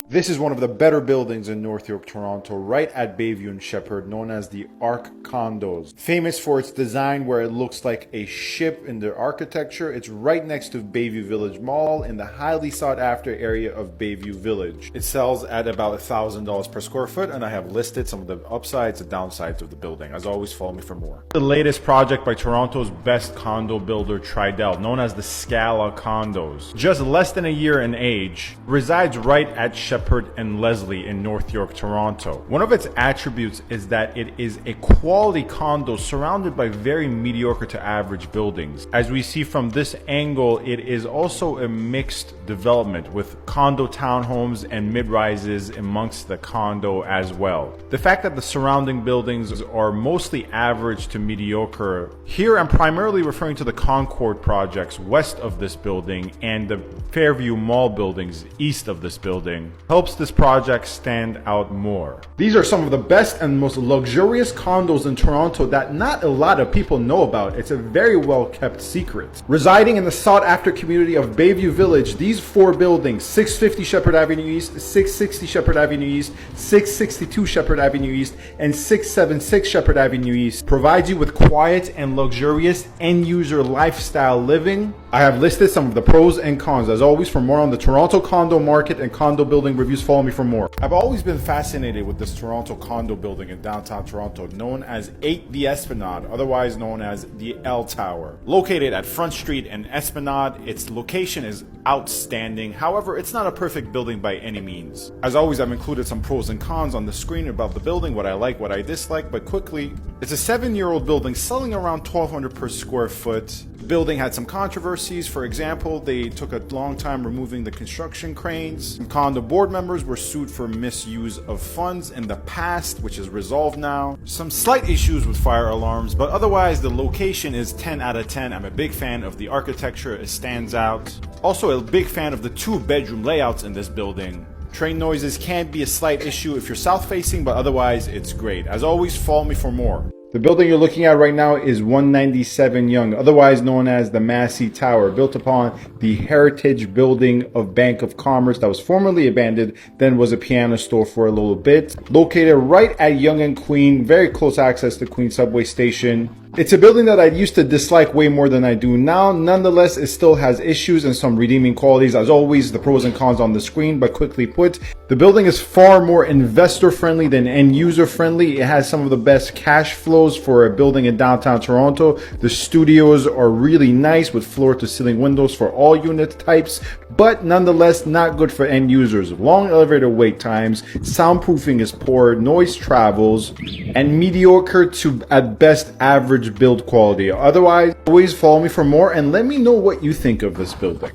This is one of the better buildings in North York, Toronto, right at Bayview and Shepherd, known as the Ark Condos. Famous for its design where it looks like a ship in the architecture. It's right next to Bayview Village Mall in the highly sought after area of Bayview Village. It sells at about $1,000 per square foot, and I have listed some of the upsides and downsides of the building. As always, follow me for more. The latest project by Toronto's best condo builder, Tridel, known as the Scala Condos. Just less than a year in age, resides right at Shepherd and Leslie in North York, Toronto. One of its attributes is that it is a quality condo surrounded by very mediocre to average buildings. As we see from this angle, it is also a mixed development with condo townhomes and mid-rises amongst the condo as well. The fact that the surrounding buildings are mostly average to mediocre, here I'm primarily referring to the Concord projects west of this building and the Fairview Mall buildings east of this building, helps this project stand out more. These are some of the best and most luxurious condos in Toronto that not a lot of people know about. It's a very well kept secret. Residing in the sought after community of Bayview Village, these four buildings, 650 Shepherd Avenue East, 660 Shepherd Avenue East, 662 Shepherd Avenue East, and 676 Shepherd Avenue East, provides you with quiet and luxurious end user lifestyle living. I have listed some of the pros and cons. As always, for more on the Toronto condo market and condo building reviews, follow me for more. I've always been fascinated with this Toronto condo building in downtown Toronto, known as 8 the Esplanade, otherwise known as the L Tower. Located at Front Street and Esplanade, its location is outstanding. However, it's not a perfect building by any means. As always, I've included some pros and cons on the screen about the building, what I like, what I dislike, but quickly, it's a 7-year-old building selling around $1,200 per square foot. The building had some controversies. For example, they took a long time removing the construction cranes. Some condo board members were sued for misuse of funds in the past, which is resolved now. Some slight issues with fire alarms, but otherwise the location is 10 out of 10. I'm a big fan of the architecture, it stands out. Also a big fan of the 2-bedroom layouts in this building. Train noises can be a slight issue if you're south facing, but otherwise it's great. As always, follow me for more. The building you're looking at right now is 197 Yonge, otherwise known as the Massey Tower, built upon the heritage building of Bank of Commerce that was formerly abandoned, then was a piano store for a little bit. Located right at Yonge and Queen, very close access to Queen subway station. It's a building that I used to dislike way more than I do now. Nonetheless, it still has issues and some redeeming qualities. As always, the pros and cons on the screen, but quickly put, the building is far more investor friendly than end user friendly. It has some of the best cash flows for a building in downtown Toronto. The studios are really nice with floor to ceiling windows for all unit types, but nonetheless not good for end users. Long elevator wait times, soundproofing is poor, noise travels, and mediocre to at best average build quality. Otherwise, always follow me for more and let me know what you think of this building.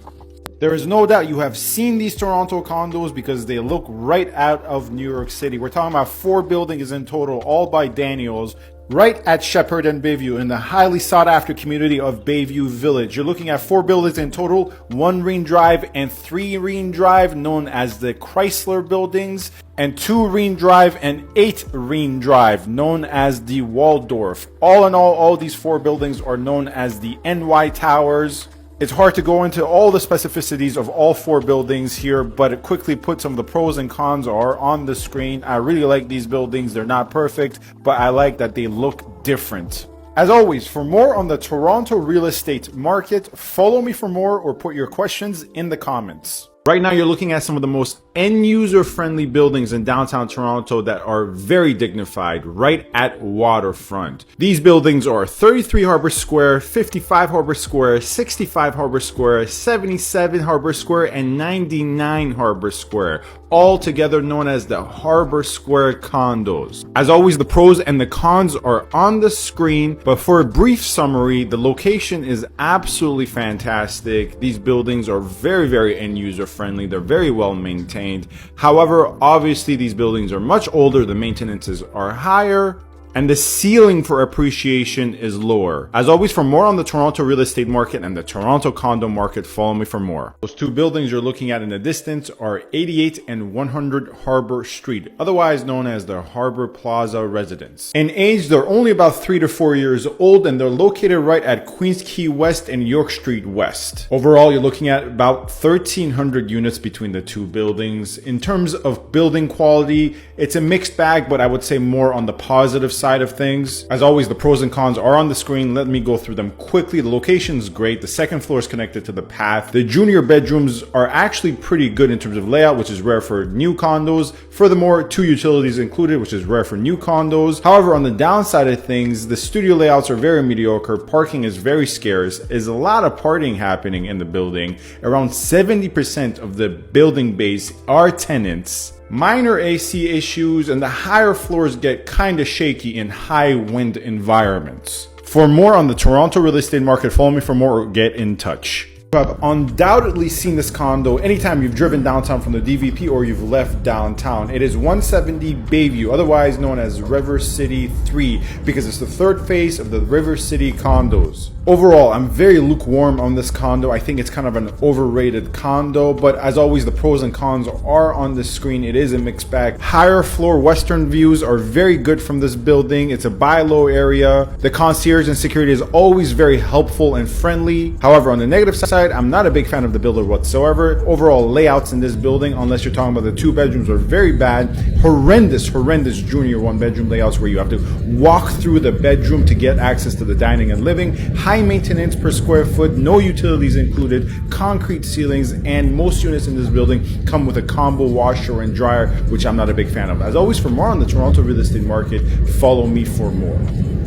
There is no doubt you have seen these Toronto condos because they look right out of New York City. We're talking about 4 buildings in total, all by Daniels, right at Shepherd and Bayview in the highly sought after community of Bayview Village. You're looking at 4 buildings in total, 1 Reen Drive and 3 Reen Drive, known as the Chrysler buildings, and 2 Reen Drive and 8 Reen Drive, known as the Waldorf. All in all these 4 buildings are known as the NY Towers. It's hard to go into all the specificities of all 4 buildings here, but it quickly put some of the pros and cons are on the screen. I really like these buildings. They're not perfect, but I like that they look different. As always, for more on the Toronto real estate market, follow me for more or put your questions in the comments. Right now, you're looking at some of the most end-user friendly buildings in downtown Toronto that are very dignified, right at waterfront. These buildings are 33 Harbour Square, 55 Harbour Square, 65 Harbour Square, 77 Harbour Square, and 99 Harbour Square, all together known as the Harbour Square Condos. As always, the pros and the cons are on the screen, but for a brief summary, the location is absolutely fantastic. These buildings are very end-user friendly. They're very well maintained. However, obviously these buildings are much older, the maintenances are higher, and the ceiling for appreciation is lower. As always, for more on the Toronto real estate market and the Toronto condo market, follow me for more. Those two buildings you're looking at in the distance are 88 and 100 Harbor Street, otherwise known as the Harbor Plaza residence. In age, they're only about 3 to 4 years old, and they're located right at Queens Quay West and York Street West. Overall, you're looking at about 1,300 units between the two buildings. In terms of building quality, it's a mixed bag, but I would say more on the positive side of things. As always, the pros and cons are on the screen. Let me go through them quickly. The location is great. The second floor is connected to the path. The junior bedrooms are actually pretty good in terms of layout, which is rare for new condos. Furthermore, 2 utilities included, which is rare for new condos. However, on the downside of things, the studio layouts are very mediocre. Parking is very scarce. There's a lot of partying happening in the building. Around 70% of the building base are tenants. Minor AC issues, and the higher floors get kind of shaky in high wind environments. For more on the Toronto real estate market, follow me for more or get in touch. You have undoubtedly seen this condo anytime you've driven downtown from the DVP or you've left downtown. It is 170 Bayview, otherwise known as River City 3, because it's the third phase of the River City condos. Overall, I'm very lukewarm on this condo. I think it's kind of an overrated condo, but as always, the pros and cons are on the screen. It is a mixed bag. Higher floor western views are very good from this building. It's a buy low area. The concierge and security is always very helpful and friendly. However, on the negative side, I'm not a big fan of the builder whatsoever. Overall layouts in this building, unless you're talking about the 2 bedrooms, are very bad. Horrendous junior 1-bedroom layouts where you have to walk through the bedroom to get access to the dining and living. High maintenance per square foot, no utilities included, concrete ceilings, and most units in this building come with a combo washer and dryer, which I'm not a big fan of. As always, for more on the Toronto real estate market, follow me for more.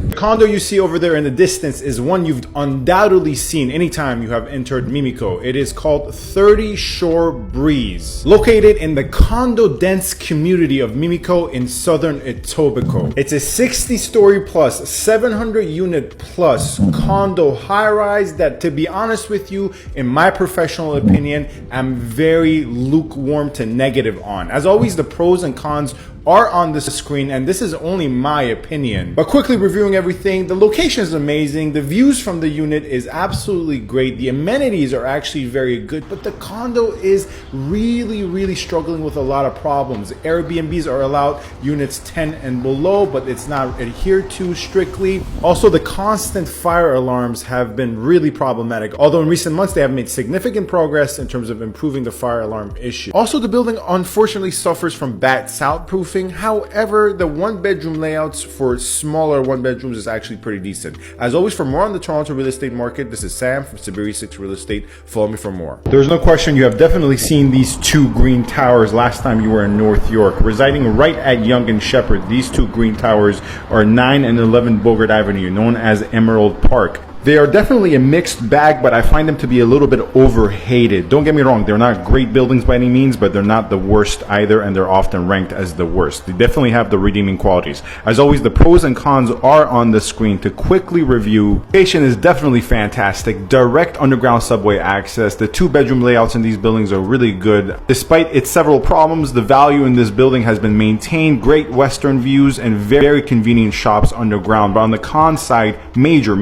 The condo you see over there in the distance is one you've undoubtedly seen anytime you have entered Mimico. It is called 30 Shore Breeze, located in the condo dense community of Mimico in southern Etobicoke. It's a 60-story plus, 700 unit plus condo high-rise that, to be honest with you, in my professional opinion, I'm very lukewarm to negative on. As always, the pros and cons are on the screen, and this is only my opinion. But quickly reviewing everything, the location is amazing. The views from the unit is absolutely great. The amenities are actually very good, but the condo is really struggling with a lot of problems. Airbnbs are allowed units 10 and below, but it's not adhered to strictly. Also, the constant fire alarms have been really problematic, although in recent months they have made significant progress in terms of improving the fire alarm issue. Also, the building unfortunately suffers from bad soundproofing. However, the 1-bedroom layouts for smaller 1-bedrooms is actually pretty decent. As always, for more on the Toronto real estate market, this is Sam from SaberiSixRealEstate. Follow me for more. There's no question you have definitely seen these 2 green towers last time you were in North York. Residing right at Yonge St, these 2 green towers are 9 and 11 Bogart Avenue, known as Emerald Park. They are definitely a mixed bag, but I find them to be a little bit overhated. Don't get me wrong, they're not great buildings by any means, but they're not the worst either, and they're often ranked as the worst. They definitely have the redeeming qualities. As always, the pros and cons are on the screen to quickly review. Location is definitely fantastic. Direct underground subway access. The 2-bedroom layouts in these buildings are really good. Despite its several problems, the value in this building has been maintained. Great western views and very convenient shops underground. But on the con side, major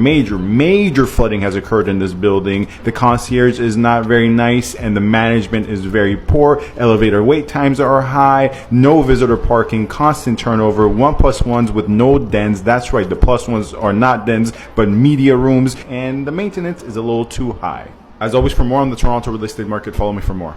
flooding has occurred in this building. The concierge is not very nice, and the management is very poor. Elevator wait times are high, no visitor parking, constant turnover, 1+1s with no dens. That's right, the +1s are not dens, but media rooms, and the maintenance is a little too high. As always, for more on the Toronto real estate market, follow me for more.